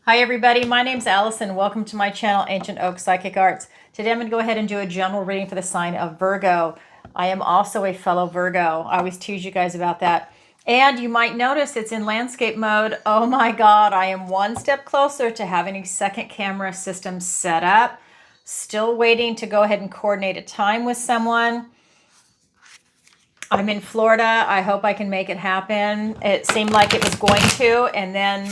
Hi everybody, my name's Allison. Welcome to my channel, Ancient Oak Psychic Arts. Today I'm going to go ahead and do a general reading for the sign of Virgo. I am also a fellow Virgo. I always tease you guys about that. And you might notice it's in landscape mode. Oh my God, I am one step closer to having a second camera system set up. Still waiting to go ahead and coordinate a time with someone. I'm in Florida. I hope I can make it happen. It seemed like it was going to, and then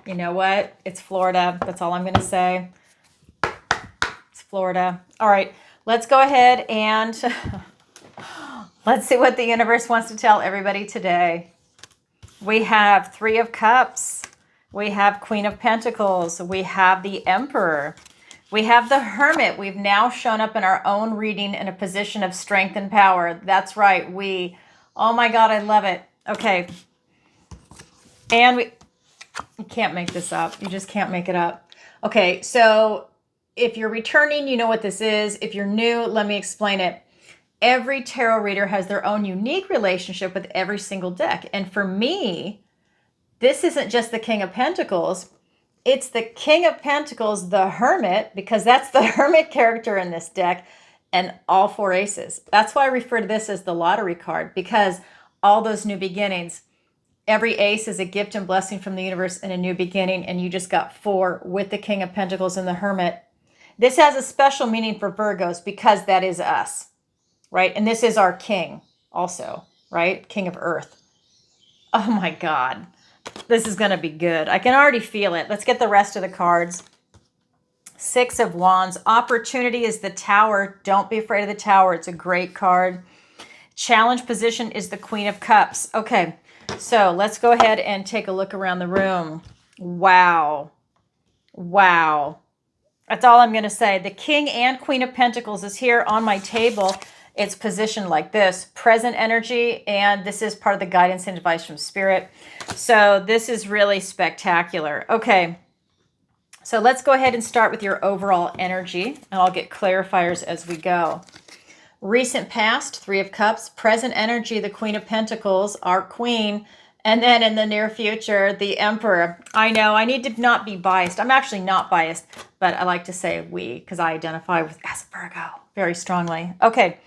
you know what? It's Florida. That's all I'm going to say. It's Florida. All right, let's go ahead and let's see what the universe wants to tell everybody today. We have Three of Cups. We have Queen of Pentacles. We have the Emperor. We have the Hermit. We've now shown up in our own reading in a position of strength and power. That's right. Oh my God, I love it. Okay. And you can't make this up. You just can't make it up. Okay, so if you're returning, you know what this is. If you're new, let me explain it. Every tarot reader has their own unique relationship with every single deck. And for me, this isn't just the King of Pentacles. It's the King of Pentacles, the Hermit, because that's the Hermit character in this deck, and all four aces. That's why I refer to this as the lottery card, because all those new beginnings. Every ace is a gift and blessing from the universe and a new beginning, and you just got four with the King of Pentacles and the Hermit. This has a special meaning for Virgos because that is us, right? And this is our king also, right? King of Earth. Oh my God. This is going to be good. I can already feel it. Let's get the rest of the cards. Six of Wands. Opportunity is the Tower. Don't be afraid of the Tower. It's a great card. Challenge position is the Queen of Cups. Okay. So let's go ahead and take a look around the room. Wow. Wow. That's all I'm going to say. The King and Queen of Pentacles is here on my table. It's positioned like this. Present energy, and this is part of the guidance and advice from Spirit. So this is really spectacular. Okay. So let's go ahead and start with your overall energy, and I'll get clarifiers as we go. Recent past, Three of Cups. Present energy, the Queen of Pentacles, our Queen. And then in the near future, the Emperor. I know, I need to not be biased. I'm actually not biased, but I like to say we, because I identify as Virgo very strongly. Okay,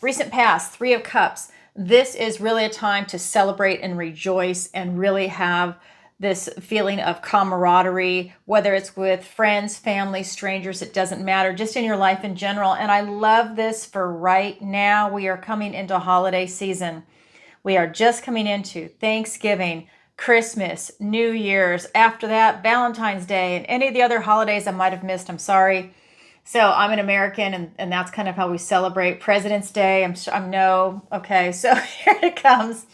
recent past, Three of Cups. This is really a time to celebrate and rejoice and really have this feeling of camaraderie, whether it's with friends, family, strangers, it doesn't matter, just in your life in general. And I love this for right now. We are coming into holiday season. We are just coming into Thanksgiving, Christmas, New Year's, after that, Valentine's Day, and any of the other holidays I might have missed. I'm sorry. So I'm an American, and that's kind of how we celebrate. President's Day, okay, so here it comes.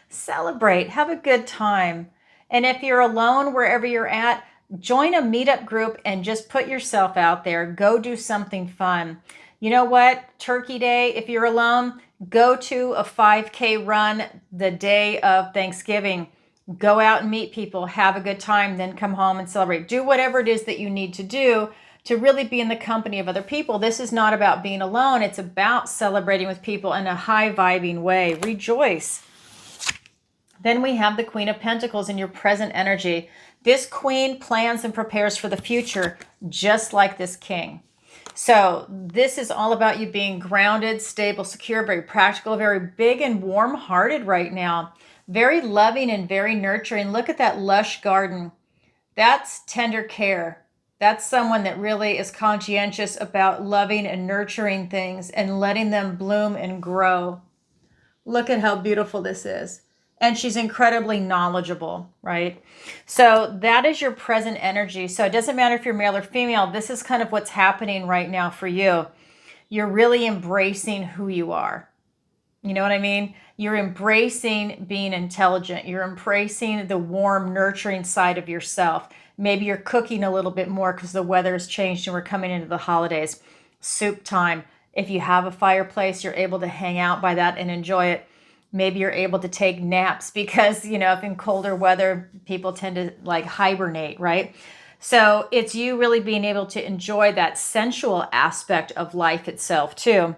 Celebrate, have a good time. And if you're alone, wherever you're at, join a meetup group and just put yourself out there. Go do something fun. You know what? Turkey Day, if you're alone, go to a 5K run the day of Thanksgiving. Go out and meet people, have a good time, then come home and celebrate. Do whatever it is that you need to do to really be in the company of other people. This is not about being alone. It's about celebrating with people in a high vibing way. Rejoice. Then we have the Queen of Pentacles in your present energy. This queen plans and prepares for the future, just like this king. So this is all about you being grounded, stable, secure, very practical, very big and warm-hearted right now. Very loving and very nurturing. Look at that lush garden. That's tender care. That's someone that really is conscientious about loving and nurturing things and letting them bloom and grow. Look at how beautiful this is. And she's incredibly knowledgeable, right? So that is your present energy. So it doesn't matter if you're male or female. This is kind of what's happening right now for you. You're really embracing who you are. You know what I mean? You're embracing being intelligent. You're embracing the warm, nurturing side of yourself. Maybe you're cooking a little bit more because the weather has changed and we're coming into the holidays. Soup time. If you have a fireplace, you're able to hang out by that and enjoy it. Maybe you're able to take naps because, if in colder weather, people tend to like hibernate, right? So it's you really being able to enjoy that sensual aspect of life itself too.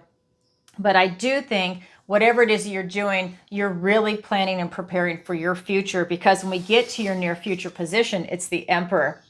But I do think whatever it is you're doing, you're really planning and preparing for your future, because when we get to your near future position, it's the Emperor.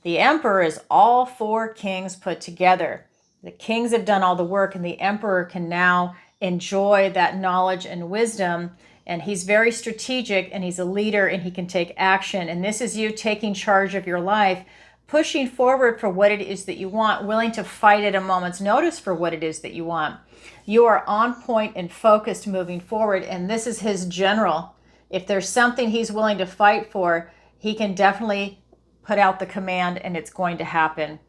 The Emperor is all four kings put together. The kings have done all the work, and the Emperor can now enjoy that knowledge and wisdom. And he's very strategic, and he's a leader, and he can take action. And this is you taking charge of your life, pushing forward for what it is that you want, willing to fight at a moment's notice for what it is that you want. You are on point and focused moving forward, and this is his general. If there's something he's willing to fight for, he can definitely put out the command, and it's going to happen.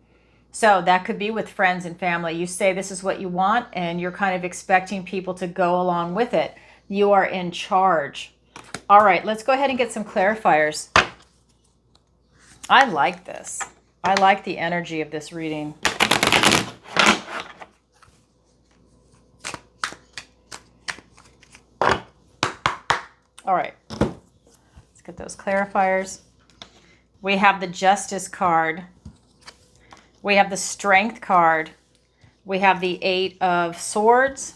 So that could be with friends and family. You say this is what you want, and you're kind of expecting people to go along with it. You are in charge. All right, let's go ahead and get some clarifiers. I like this. I like the energy of this reading. All right, let's get those clarifiers. We have the Justice card. We have the Strength card. We have the Eight of Swords.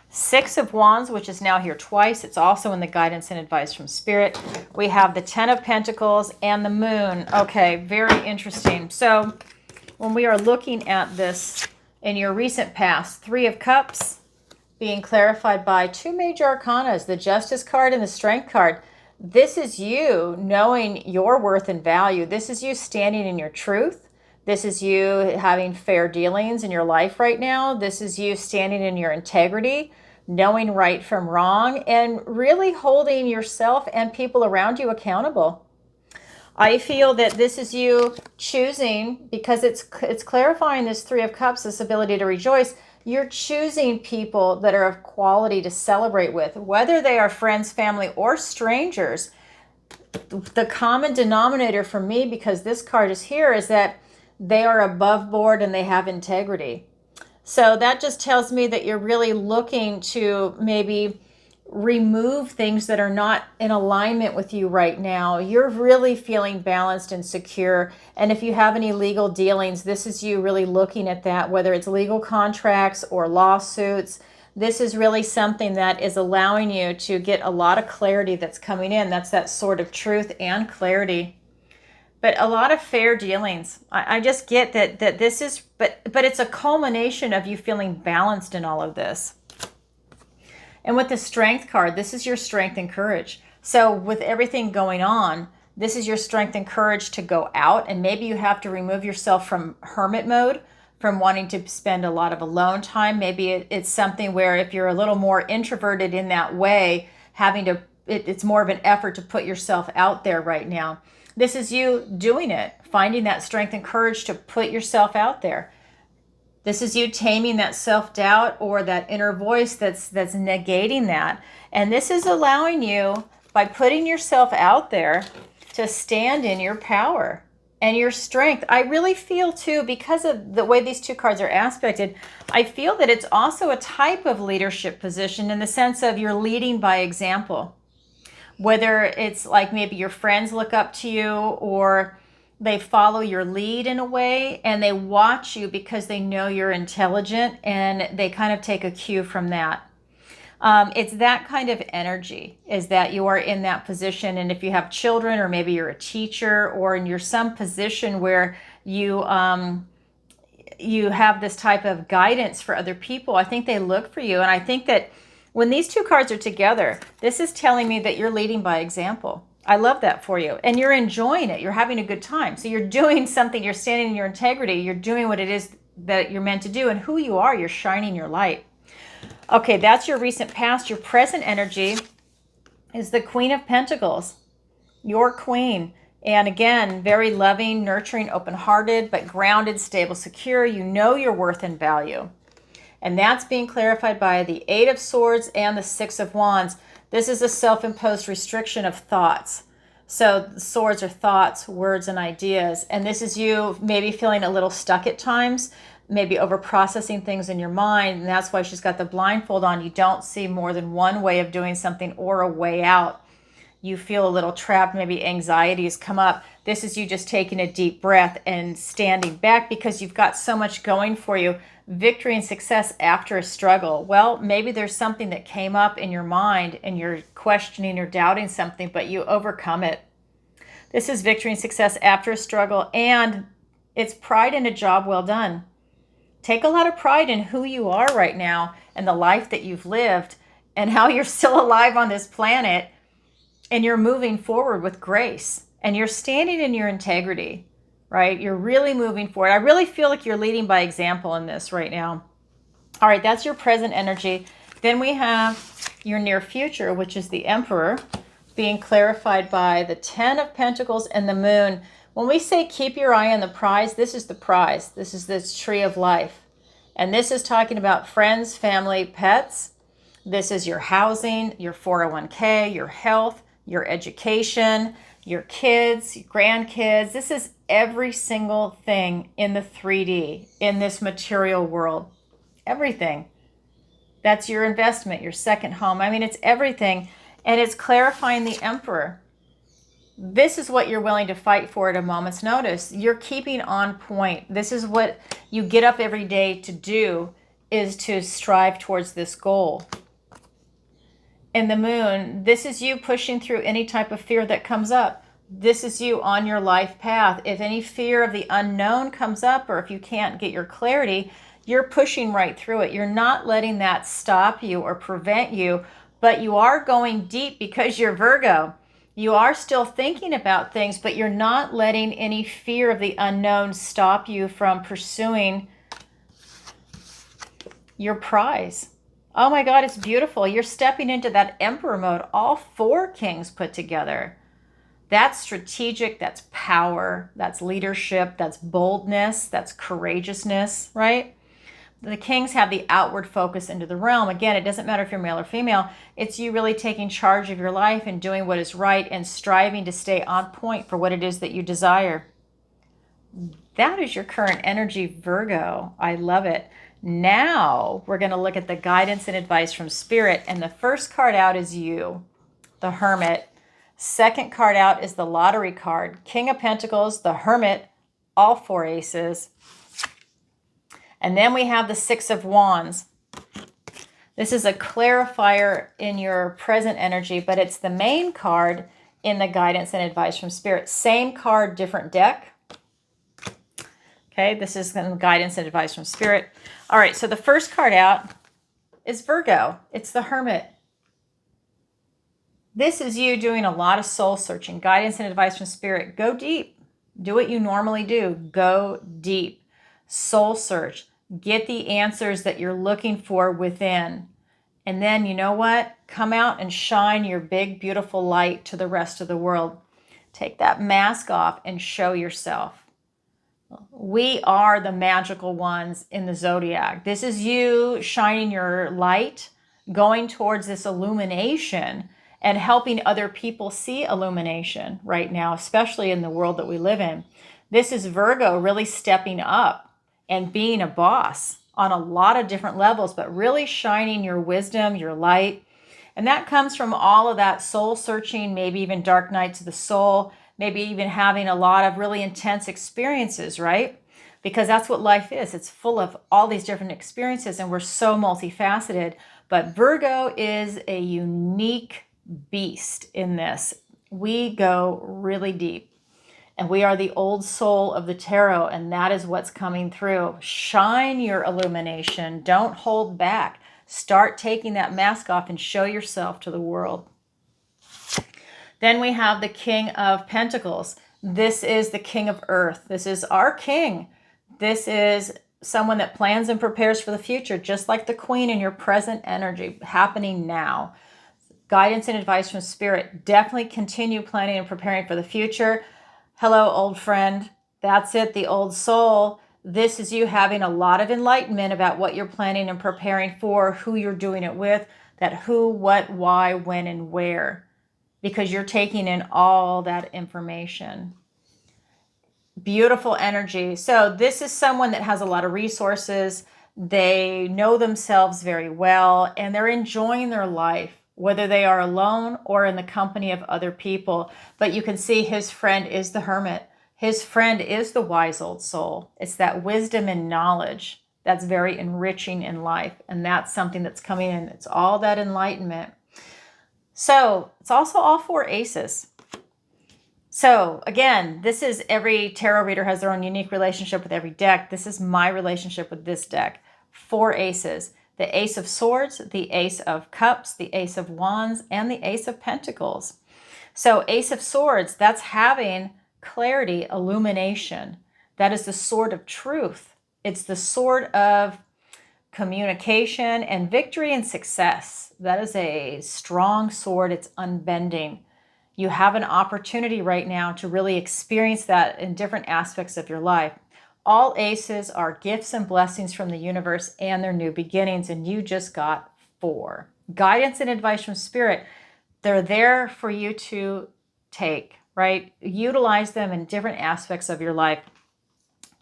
Six of Wands, which is now here twice. It's also in the guidance and advice from Spirit. We have the Ten of Pentacles and the Moon. Okay, very interesting. So when we are looking at this in your recent past, Three of Cups being clarified by two major arcanas, the Justice card and the Strength card. This is you knowing your worth and value. This is you standing in your truth. This is you having fair dealings in your life right now. This is you standing in your integrity, knowing right from wrong, and really holding yourself and people around you accountable. I feel that this is you choosing, because it's clarifying this Three of Cups, this ability to rejoice. You're choosing people that are of quality to celebrate with, whether they are friends, family, or strangers. The common denominator for me, because this card is here, is that they are above board and they have integrity. So that just tells me that you're really looking to maybe remove things that are not in alignment with you right now. You're really feeling balanced and secure. And if you have any legal dealings, this is you really looking at that, whether it's legal contracts or lawsuits. This is really something that is allowing you to get a lot of clarity that's coming in. That's that sort of truth and clarity. But a lot of fair dealings. I just get that this is, but it's a culmination of you feeling balanced in all of this. And with the Strength card, this is your strength and courage. So with everything going on, this is your strength and courage to go out, and maybe you have to remove yourself from hermit mode, from wanting to spend a lot of alone time. Maybe it's something where if you're a little more introverted in that way, it's more of an effort to put yourself out there right now. This is you doing it, finding that strength and courage to put yourself out there. This is you taming that self-doubt or that inner voice that's negating that. And this is allowing you, by putting yourself out there, to stand in your power and your strength. I really feel too, because of the way these two cards are aspected, I feel that it's also a type of leadership position, in the sense of you're leading by example. Whether it's like maybe your friends look up to you, or they follow your lead in a way, and they watch you because they know you're intelligent, and they kind of take a cue from that. It's that kind of energy, is that you are in that position. And if you have children, or maybe you're a teacher, or you're some position where you have this type of guidance for other people, I think they look for you. And I think that when these two cards are together, this is telling me that you're leading by example. I love that for you. And you're enjoying it. You're having a good time. So you're doing something. You're standing in your integrity. You're doing what it is that you're meant to do. And who you are, you're shining your light. Okay, that's your recent past. Your present energy is the Queen of Pentacles. Your queen. And again, very loving, nurturing, open-hearted, but grounded, stable, secure. You know your worth and value. And that's being clarified by the Eight of Swords and the Six of Wands. This is a self-imposed restriction of thoughts. So the swords are thoughts, words, and ideas. And this is you maybe feeling a little stuck at times, maybe over-processing things in your mind. And that's why she's got the blindfold on. You don't see more than one way of doing something or a way out. You feel a little trapped, maybe anxieties come up. This is you just taking a deep breath and standing back, because you've got so much going for you. victory and success after a struggle. Well, maybe there's something that came up in your mind and you're questioning or doubting something, but you overcome it. This is victory and success after a struggle, and it's pride in a job well done. Take a lot of pride in who you are right now and the life that you've lived and how you're still alive on this planet, and you're moving forward with grace and you're standing in your integrity, right? You're really moving forward. I really feel like you're leading by example in this right now. All right, that's your present energy. Then we have your near future, which is the Emperor, being clarified by the 10 of Pentacles and the Moon. When we say keep your eye on the prize, this is the prize. This is this tree of life. And this is talking about friends, family, pets. This is your housing, your 401k, your health, your education, your kids, your grandkids. This is every single thing in the 3D, in this material world. Everything. That's your investment, your second home. I mean, it's everything. And it's clarifying the Emperor. This is what you're willing to fight for at a moment's notice. You're keeping on point. This is what you get up every day to do, is to strive towards this goal. And the Moon, this is you pushing through any type of fear that comes up. This is you on your life path. If any fear of the unknown comes up, or if you can't get your clarity, you're pushing right through it. You're not letting that stop you or prevent you, but you are going deep because you're Virgo. You are still thinking about things, but you're not letting any fear of the unknown stop you from pursuing your prize. Oh my God, it's beautiful. You're stepping into that Emperor mode, all 4 kings put together. That's strategic, that's power, that's leadership, that's boldness, that's courageousness, right? The kings have the outward focus into the realm. Again, it doesn't matter if you're male or female. It's you really taking charge of your life and doing what is right and striving to stay on point for what it is that you desire. That is your current energy, Virgo. I love it. Now we're going to look at the guidance and advice from Spirit. And the first card out is you, the Hermit. Second card out is the lottery card, King of Pentacles, the Hermit, all 4 aces. And then we have the 6 of Wands. This is a clarifier in your present energy, but it's the main card in the guidance and advice from Spirit. Same card, different deck. Okay, this is the guidance and advice from Spirit. All right, so the first card out is Virgo. It's the Hermit. This is you doing a lot of soul searching, guidance and advice from Spirit. Go deep. Do what you normally do. Go deep. Soul search. Get the answers that you're looking for within. And then, you know what? Come out and shine your big, beautiful light to the rest of the world. Take that mask off and show yourself. We are the magical ones in the zodiac. This is you shining your light, going towards this illumination and helping other people see illumination right now, especially in the world that we live in. This is Virgo really stepping up and being a boss on a lot of different levels, but really shining your wisdom, your light. And that comes from all of that soul searching, maybe even dark nights of the soul, maybe even having a lot of really intense experiences, right? Because that's what life is. It's full of all these different experiences, and we're so multifaceted. But Virgo is a unique beast in this. We go really deep. And we are the old soul of the tarot, and that is what's coming through. Shine your illumination. Don't hold back. Start taking that mask off and show yourself to the world. Then we have the King of Pentacles. This is the King of Earth. This is our king. This is someone that plans and prepares for the future, just like the Queen in your present energy happening now. Guidance and advice from Spirit. Definitely continue planning and preparing for the future. Hello, old friend. That's it, the old soul. This is you having a lot of enlightenment about what you're planning and preparing for, who you're doing it with, that who, what, why, when, and where, because you're taking in all that information. Beautiful energy. So this is someone that has a lot of resources. They know themselves very well, and they're enjoying their life, whether they are alone or in the company of other people. But you can see his friend is the Hermit. His friend is the wise old soul. It's that wisdom and knowledge That's very enriching in life. And that's something that's coming in. It's all that enlightenment. So it's also all 4 aces. So again, this is every tarot reader has their own unique relationship with every deck. This is my relationship with this deck. 4 aces. The Ace of Swords, the Ace of Cups, the Ace of Wands, and the Ace of Pentacles. So Ace of Swords, that's having clarity, illumination. That is the sword of truth. It's the sword of communication and victory and success. That is a strong sword. It's unbending. You have an opportunity right now to really experience that in different aspects of your life. All aces are gifts and blessings from the universe and their new beginnings, and you just got 4. Guidance and advice from Spirit. They're there for you to take, right? Utilize them in different aspects of your life.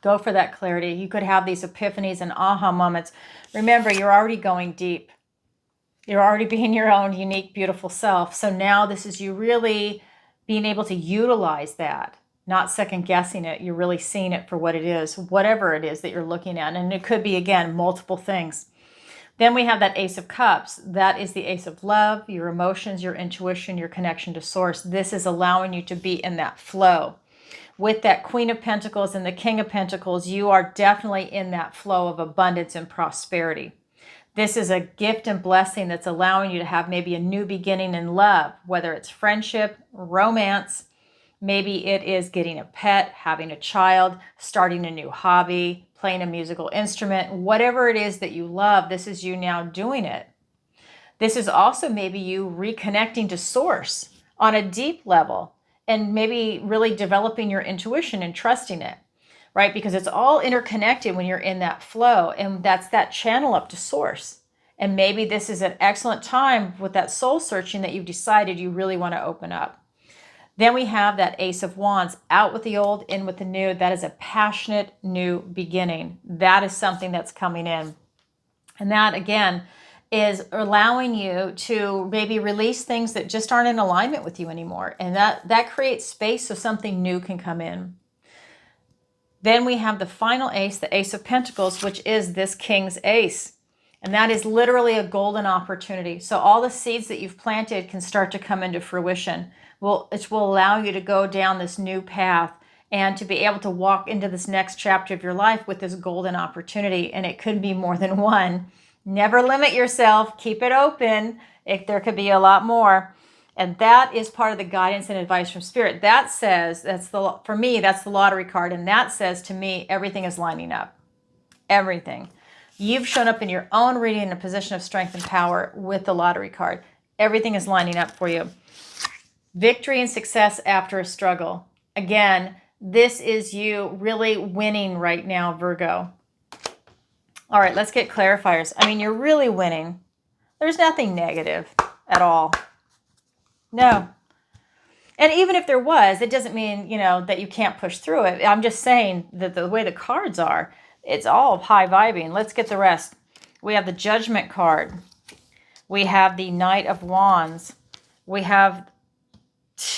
Go for that clarity. You could have these epiphanies and aha moments. Remember, you're already going deep. You're already being your own unique, beautiful self. So now this is you really being able to utilize that, not second guessing it. You're really seeing it for what it is, whatever it is that you're looking at. And it could be, again, multiple things. Then we have that Ace of Cups. That is the Ace of Love, your emotions, your intuition, your connection to Source. This is allowing you to be in that flow. With that Queen of Pentacles and the King of Pentacles, you are definitely in that flow of abundance and prosperity. This is a gift and blessing that's allowing you to have maybe a new beginning in love, whether it's friendship, romance, maybe it is getting a pet, having a child, starting a new hobby, playing a musical instrument, whatever it is that you love, this is you now doing it. This is also maybe you reconnecting to Source on a deep level and maybe really developing your intuition and trusting it, right? Because it's all interconnected when you're in that flow, and that's that channel up to Source. And maybe this is an excellent time with that soul searching that you've decided you really want to open up. Then we have that Ace of Wands, out with the old, in with the new. That is a passionate new beginning. That is something that's coming in. And that, again, is allowing you to maybe release things that just aren't in alignment with you anymore. And that creates space so something new can come in. Then we have the final ace, the Ace of Pentacles, which is this King's Ace. And that is literally a golden opportunity. So all the seeds that you've planted can start to come into fruition. It will allow you to go down this new path and to be able to walk into this next chapter of your life with this golden opportunity. And it could be more than one. Never limit yourself. Keep it open. There could be a lot more. And that is part of the guidance and advice from Spirit. That says, for me, that's the lottery card. And that says to me, everything is lining up. Everything. You've shown up in your own reading in a position of strength and power with the lottery card. Everything is lining up for you. Victory and success after a struggle. Again, this is you really winning right now, Virgo. All right, let's get clarifiers. I mean, you're really winning. There's nothing negative at all. No. And even if there was, it doesn't mean, that you can't push through it. I'm just saying that the way the cards are, it's all high vibing. Let's get the rest. We have the Judgment card. We have the Knight of Wands. We have,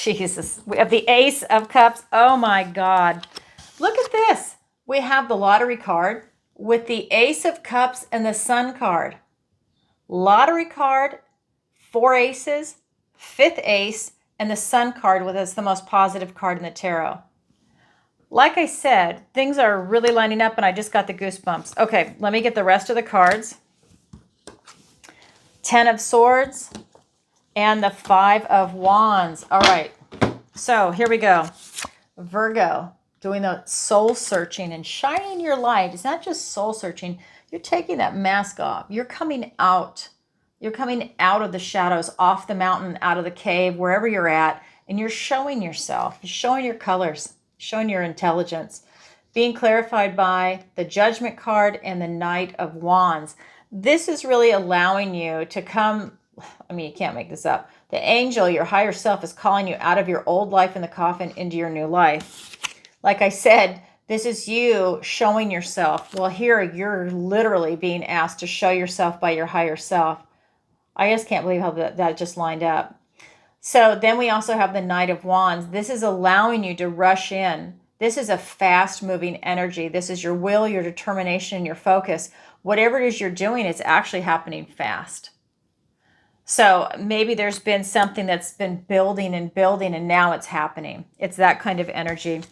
we have the Ace of Cups. Oh my God. Look at this. We have the lottery card with the Ace of Cups and the Sun card. Lottery card, 4 aces, 5th ace, and the Sun card with us, the most positive card in the tarot. Like I said, things are really lining up and I just got the goosebumps. Okay, let me get the rest of the cards. 10 of Swords and the 5 of Wands. All right, so here we go. Virgo, doing the soul searching and shining your light. It's not just soul searching. You're taking that mask off. You're coming out. You're coming out of the shadows, off the mountain, out of the cave, wherever you're at, and you're showing yourself. You're showing your colors, showing your intelligence, being clarified by the Judgment card and the Knight of Wands. This is really allowing you to come, you can't make this up. The angel, your higher self, is calling you out of your old life in the coffin into your new life. Like I said, this is you showing yourself. Well, here you're literally being asked to show yourself by your higher self. I just can't believe how that just lined up. So then we also have the Knight of Wands. This is allowing you to rush in. This is a fast-moving energy. This is your will, your determination, and your focus. Whatever it is you're doing, it's actually happening fast. So maybe there's been something that's been building and building, and now it's happening. It's that kind of energy.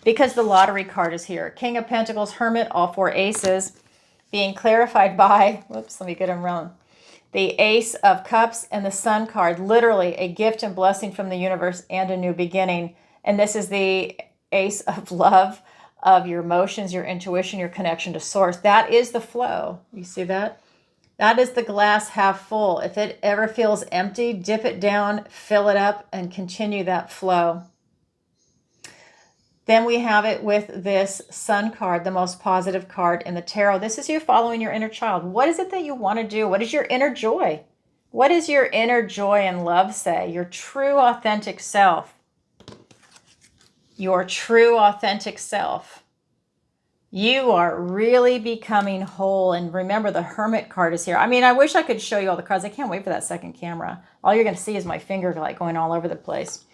Because the lottery card is here. King of Pentacles, Hermit, all four aces, being clarified by, whoops, let me get them wrong. The Ace of Cups and the Sun card, literally a gift and blessing from the universe and a new beginning. And this is the Ace of Love, of your emotions, your intuition, your connection to source. That is the flow. You see that? That is the glass half full. If it ever feels empty, dip it down, fill it up, and continue that flow. Then we have it with this Sun card, the most positive card in the tarot. This is you following your inner child. What is it that you want to do? What is your inner joy? What does your inner joy and love say? Your true, authentic self. Your true, authentic self. You are really becoming whole. And remember, the Hermit card is here. I mean, I wish I could show you all the cards. I can't wait for that second camera. All you're going to see is my finger like going all over the place.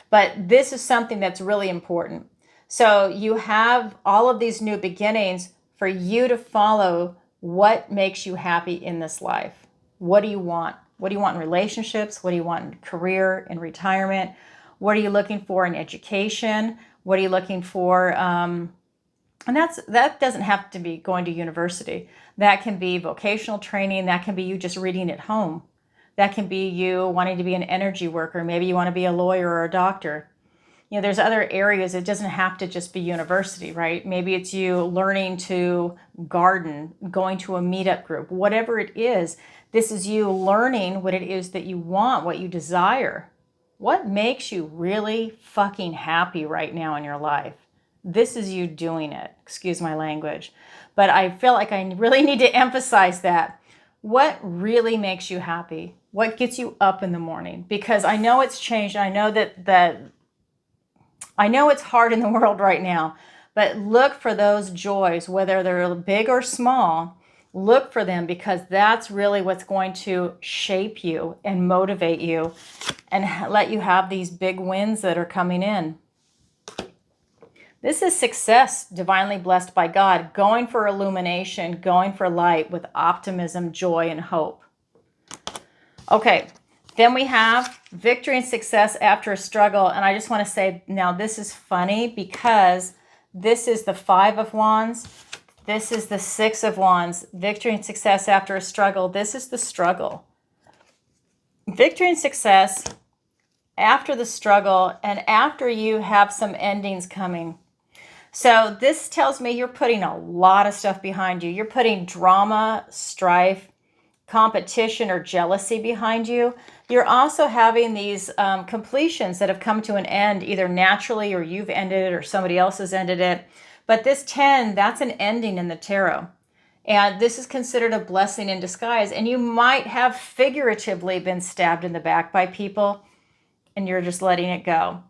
But this is something that's really important. So you have all of these new beginnings for you to follow what makes you happy in this life. What do you want? What do you want in relationships? What do you want in career, in retirement? What are you looking for in education? What are you looking for? And that doesn't have to be going to university. That can be vocational training. That can be you just reading at home. That can be you wanting to be an energy worker. Maybe you want to be a lawyer or a doctor. You know, there's other areas. It doesn't have to just be university, right? Maybe it's you learning to garden, going to a meetup group, whatever it is. This is you learning what it is that you want, what you desire. What makes you really fucking happy right now in your life? This is you doing it. Excuse my language. But I feel like I really need to emphasize that. What really makes you happy? What gets you up in the morning? Because I know it's changed. I know I know it's hard in the world right now, but look for those joys, whether they're big or small. Look for them, because that's really what's going to shape you and motivate you and let you have these big wins that are coming in. This is success, divinely blessed by God, going for illumination, going for light with optimism, joy, and hope. Okay. Then we have victory and success after a struggle. And I just want to say, now this is funny because this is the Five of Wands. This is the Six of Wands. Victory and success after a struggle. This is the struggle. Victory and success after the struggle and after you have some endings coming. So this tells me you're putting a lot of stuff behind you. You're putting drama, strife, competition, or jealousy behind you. You're also having these completions that have come to an end, either naturally or you've ended it or somebody else has ended it. But this 10, that's an ending in the tarot. And this is considered a blessing in disguise. And you might have figuratively been stabbed in the back by people, and you're just letting it go.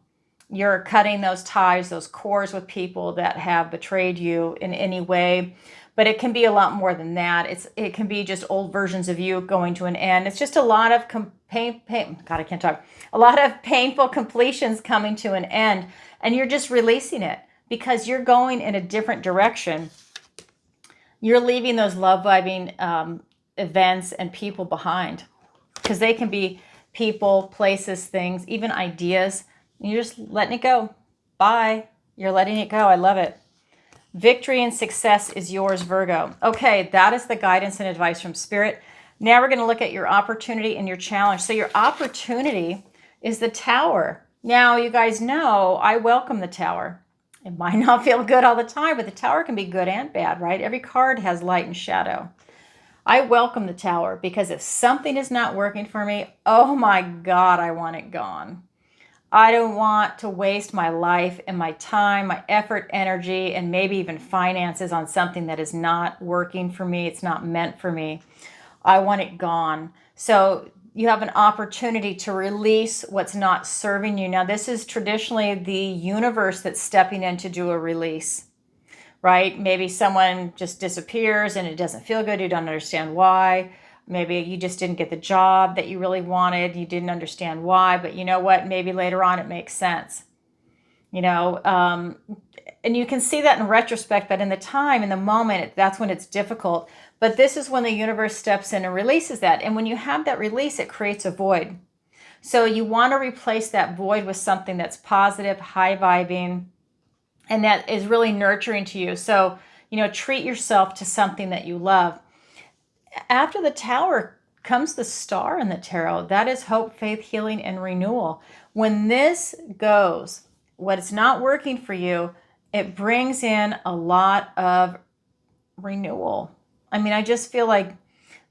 You're cutting those ties, those cords with people that have betrayed you in any way. But it can be a lot more than that. It can be just old versions of you going to an end. It's just a lot of a lot of painful completions coming to an end, and you're just releasing it because you're going in a different direction. You're leaving those love vibing events and people behind, because they can be people, places, things, even ideas. And you're just letting it go. Bye. You're letting it go. I love it. Victory and success is yours, Virgo. Okay, that is the guidance and advice from Spirit. Now we're going to look at your opportunity and your challenge. So your opportunity is the Tower. Now, you guys know I welcome the Tower. It might not feel good all the time, but the Tower can be good and bad, right? Every card has light and shadow. I welcome the Tower because if something is not working for me, oh my God, I want it gone. I don't want to waste my life and my time, my effort, energy, and maybe even finances on something that is not working for me. It's not meant for me. I want it gone. So you have an opportunity to release what's not serving you. Now, this is traditionally the universe that's stepping in to do a release, right? Maybe someone just disappears and it doesn't feel good. You don't understand why. Maybe you just didn't get the job that you really wanted. You didn't understand why, but you know what? Maybe later on it makes sense. You know, And you can see that in retrospect, but in the time, in the moment, that's when it's difficult. But this is when the universe steps in and releases that. And when you have that release, it creates a void. So you want to replace that void with something that's positive, high vibing, and that is really nurturing to you. So, treat yourself to something that you love. After the Tower comes the Star in the tarot. That is hope, faith, healing, and renewal. When this goes, what's not working for you, it brings in a lot of renewal. I mean, I just feel like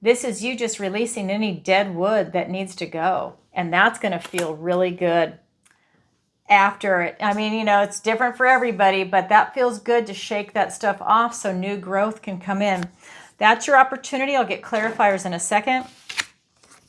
this is you just releasing any dead wood that needs to go. And that's going to feel really good after it. I mean, it's different for everybody, but that feels good to shake that stuff off so new growth can come in. That's your opportunity. I'll get clarifiers in a second.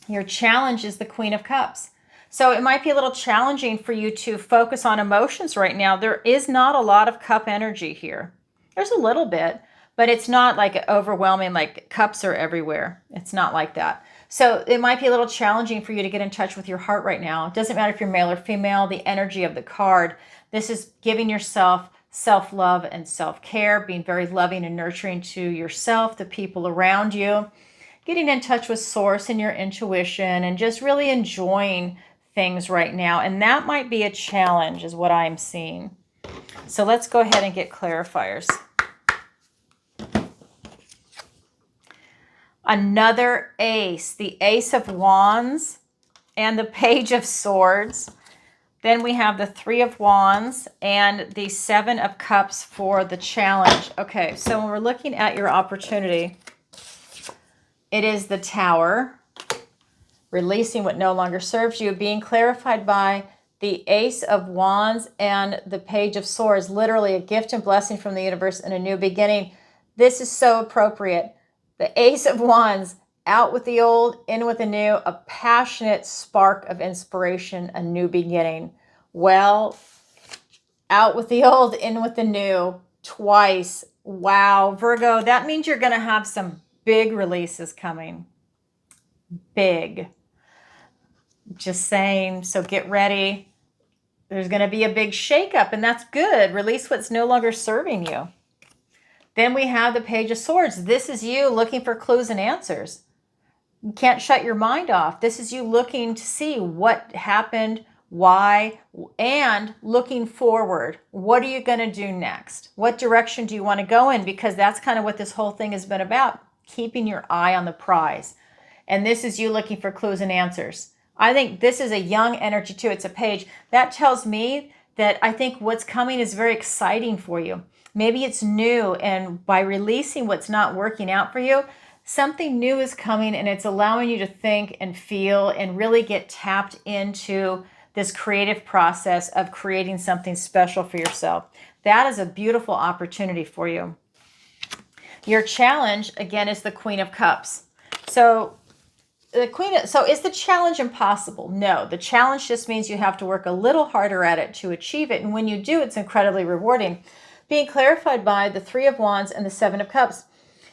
Your challenge is the Queen of Cups. So it might be a little challenging for you to focus on emotions right now. There is not a lot of cup energy here. There's a little bit, but it's not like overwhelming, like cups are everywhere. It's not like that. So it might be a little challenging for you to get in touch with your heart right now. It doesn't matter if you're male or female, the energy of the card. This is giving yourself self-love and self-care, being very loving and nurturing to yourself, the people around you, getting in touch with source and your intuition, and just really enjoying things right now. And that might be a challenge is what I'm seeing. So let's go ahead and get clarifiers. Another ace, the Ace of Wands and the Page of Swords. Then we have the Three of Wands and the Seven of Cups for the challenge. Okay, so when we're looking at your opportunity, it is the Tower, releasing what no longer serves you, being clarified by the Ace of Wands and the Page of Swords, literally a gift and blessing from the universe and a new beginning. This is so appropriate. The Ace of Wands, out with the old, in with the new, a passionate spark of inspiration, a new beginning. Well, out with the old, in with the new, twice. Wow, Virgo, that means you're going to have some big releases coming. Big. Just saying, so get ready. There's going to be a big shakeup, and that's good. Release what's no longer serving you. Then we have the Page of Swords. This is you looking for clues and answers. You can't shut your mind off. This is you looking to see what happened, why, and looking forward. What are you going to do next? What direction do you want to go in? Because that's kind of what this whole thing has been about, keeping your eye on the prize. And this is you looking for clues and answers. I think this is a young energy too. It's a page. That tells me that I think what's coming is very exciting for you. Maybe it's new, and by releasing what's not working out for you, something new is coming, and it's allowing you to think and feel and really get tapped into this creative process of creating something special for yourself. That is a beautiful opportunity for you. Your challenge, again, is the Queen of Cups. So is the challenge impossible? No, the challenge just means you have to work a little harder at it to achieve it. And when you do, it's incredibly rewarding. Being clarified by the Three of Wands and the Seven of Cups.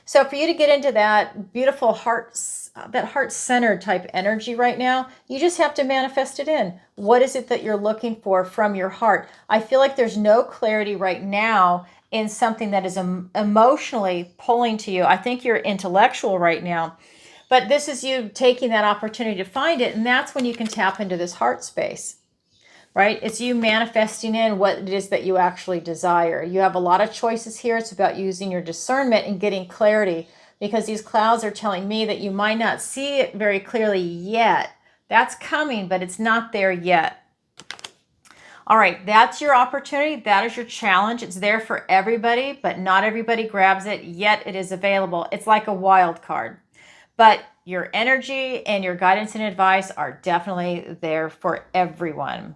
So for you to get into that beautiful heart-centered type energy right now, you just have to manifest it in. What is it that you're looking for from your heart? I feel like there's no clarity right now in something that is emotionally pulling to you. I think you're intellectual right now, but this is you taking that opportunity to find it, and that's when you can tap into this heart space. Right? It's you manifesting in what it is that you actually desire. You have a lot of choices here. It's about using your discernment and getting clarity, because these clouds are telling me that you might not see it very clearly yet. That's coming, but it's not there yet. All right, that's your opportunity. That is your challenge. It's there for everybody, but not everybody grabs it, yet it is available. It's like a wild card. But your energy and your guidance and advice are definitely there for everyone.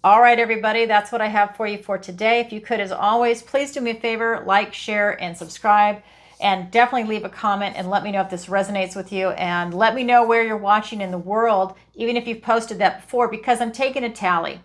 All right, everybody, that's what I have for you for today. If you could, as always, please do me a favor, like, share, and subscribe. And definitely leave a comment and let me know if this resonates with you. And let me know where you're watching in the world, even if you've posted that before, because I'm taking a tally.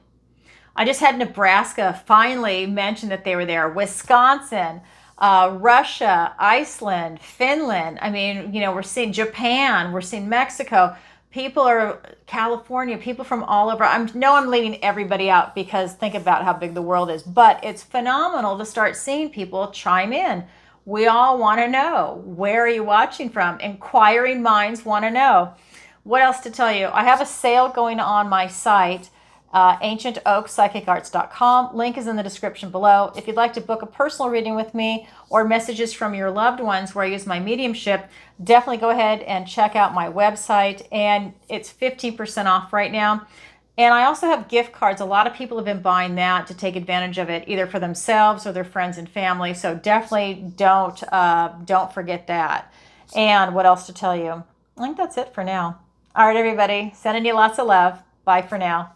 I just had Nebraska finally mention that they were there. Wisconsin, Russia, Iceland, Finland. I mean, we're seeing Japan, we're seeing Mexico. People are California, people from all over. I'm leaving everybody out because think about how big the world is, but it's phenomenal to start seeing people chime in. We all want to know, where are you watching from? Inquiring minds want to know. What else to tell you? I have a sale going on my site, ancientoakpsychicarts.com. Link is in the description below. If you'd like to book a personal reading with me or messages from your loved ones where I use my mediumship, definitely go ahead and check out my website. And it's 15% off right now. And I also have gift cards. A lot of people have been buying that to take advantage of it, either for themselves or their friends and family. So definitely don't forget that. And what else to tell you? I think that's it for now. All right, everybody. Sending you lots of love. Bye for now.